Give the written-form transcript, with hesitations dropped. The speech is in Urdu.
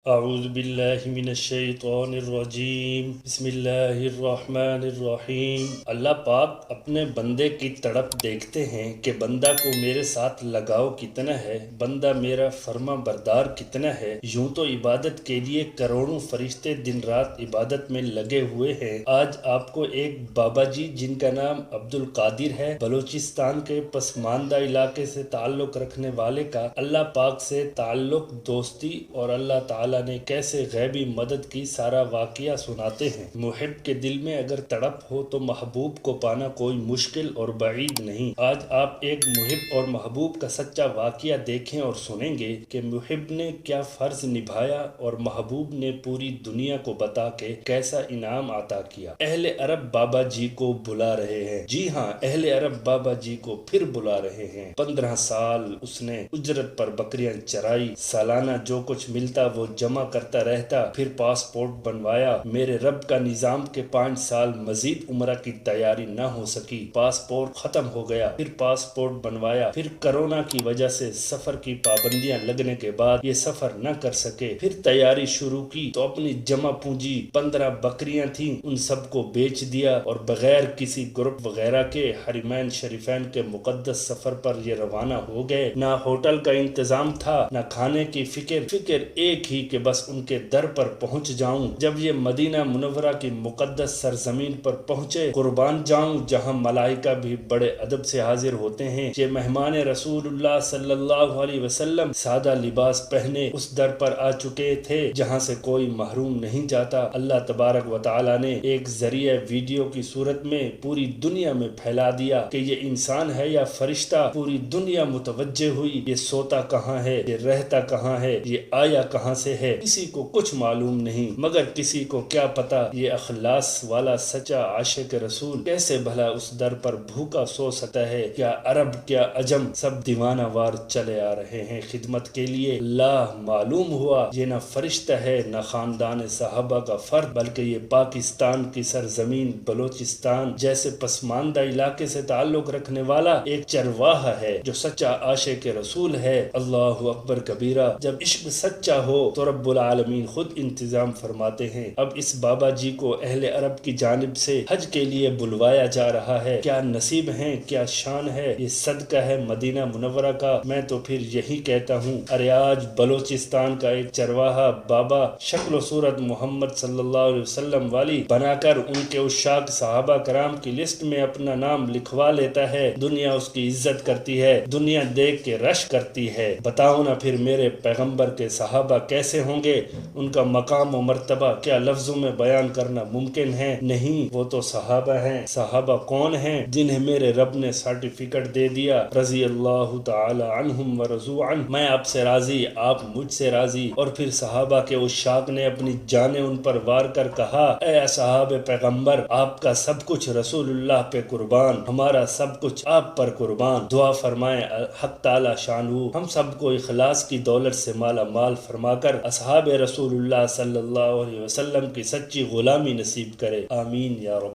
اعوذ باللہ من الشیطان الرجیم بسم اللہ الرحمن الرحیم۔ اللہ پاک اپنے بندے کی تڑپ دیکھتے ہیں کہ بندہ کو میرے ساتھ لگاؤ کتنا ہے، بندہ میرا فرما بردار کتنا ہے۔ یوں تو عبادت کے لیے کروڑوں فرشتے دن رات عبادت میں لگے ہوئے ہیں۔ آج آپ کو ایک بابا جی جن کا نام عبد القادر ہے، بلوچستان کے پسماندہ علاقے سے تعلق رکھنے والے کا اللہ پاک سے تعلق، دوستی اور اللہ تعالیٰ نے کیسے غیبی مدد کی سارا واقعہ سناتے ہیں۔ محب کے دل میں اگر تڑپ ہو تو محبوب کو پانا کوئی مشکل اور بعید نہیں۔ آج آپ ایک محب اور محبوب کا سچا واقعہ دیکھیں اور سنیں گے کہ محب نے کیا فرض نبھایا اور محبوب نے پوری دنیا کو بتا کے کیسا انعام عطا کیا۔ اہل عرب بابا جی کو بلا رہے ہیں، جی ہاں، اہل عرب بابا جی کو پھر بلا رہے ہیں۔ 15 سال اس نے اجرت پر بکریاں چرائی، سالانہ جو کچھ ملتا وہ جمع کرتا رہتا، پھر پاسپورٹ بنوایا۔ میرے رب کا نظام کے 5 سال مزید عمرہ کی تیاری نہ ہو سکی، پاسپورٹ ختم ہو گیا، پھر پاسپورٹ بنوایا، پھر کرونا کی وجہ سے سفر کی پابندیاں لگنے کے بعد یہ سفر نہ کر سکے، پھر تیاری شروع کی تو اپنی جمع پونجی 15 بکریاں تھیں ان سب کو بیچ دیا اور بغیر کسی گروپ وغیرہ کے حرمین شریفین کے مقدس سفر پر یہ روانہ ہو گئے۔ نہ ہوٹل کا انتظام تھا، نہ کھانے کی فکر ایک ہی کہ بس ان کے در پر پہنچ جاؤں۔ جب یہ مدینہ منورہ کی مقدس سرزمین پر پہنچے، قربان جاؤں جہاں ملائکہ بھی بڑے ادب سے حاضر ہوتے ہیں، یہ مہمان رسول اللہ صلی اللہ علیہ وسلم سادہ لباس پہنے اس در پر آ چکے تھے جہاں سے کوئی محروم نہیں جاتا۔ اللہ تبارک و تعالی نے ایک ذریعہ ویڈیو کی صورت میں پوری دنیا میں پھیلا دیا کہ یہ انسان ہے یا فرشتہ۔ پوری دنیا متوجہ ہوئی، یہ سوتا کہاں ہے، یہ رہتا کہاں ہے، یہ آیا کہاں سے ہے۔ کسی کو کچھ معلوم نہیں، مگر کسی کو کیا پتا یہ اخلاص والا سچا عاشق رسول کیسے بھلا اس در پر بھوکا سو سکتا ہے۔ کیا عرب کیا عجم سب دیوانہ وار چلے آ رہے ہیں خدمت کے لیے۔ اللہ معلوم ہوا یہ نہ فرشتہ ہے نہ خاندان صحابہ کا فرد، بلکہ یہ پاکستان کی سرزمین بلوچستان جیسے پسماندہ علاقے سے تعلق رکھنے والا ایک چرواہا ہے جو سچا عاشق رسول ہے۔ اللہ اکبر کبیرہ۔ جب عشق سچا ہو تو رب العالمین خود انتظام فرماتے ہیں۔ اب اس بابا جی کو اہل عرب کی جانب سے حج کے لیے بلوایا جا رہا ہے۔ کیا نصیب ہیں، کیا شان ہے، یہ صدقہ ہے مدینہ منورہ کا۔ میں تو پھر یہی کہتا ہوں، ارے آج بلوچستان کا ایک چرواہا بابا شکل و صورت محمد صلی اللہ علیہ وسلم والی بنا کر ان کے عشاق صحابہ کرام کی لسٹ میں اپنا نام لکھوا لیتا ہے، دنیا اس کی عزت کرتی ہے، دنیا دیکھ کے رشک کرتی ہے۔ بتاؤ نا پھر میرے پیغمبر کے صحابہ کیسے ہوں گے، ان کا مقام و مرتبہ کیا لفظوں میں بیان کرنا ممکن ہے؟ نہیں، وہ تو صحابہ ہیں۔ صحابہ کون ہیں؟ جنہیں میرے رب نے سرٹیفکیٹ دے دیا، رضی اللہ تعالی عنہم ورضوا عنہ، میں آپ سے راضی، آپ مجھ سے راضی۔ اور پھر صحابہ کے عشاق نے اپنی جانیں ان پر وار کر کہا، اے اصحاب پیغمبر، آپ کا سب کچھ رسول اللہ پہ قربان، ہمارا سب کچھ آپ پر قربان۔ دعا فرمائیں حق تعالی شانہ ہم سب کو اخلاص کی دولت سے مالا مال فرما کر اصحاب رسول اللہ صلی اللہ علیہ وسلم کی سچی غلامی نصیب کرے، آمین یا رب۔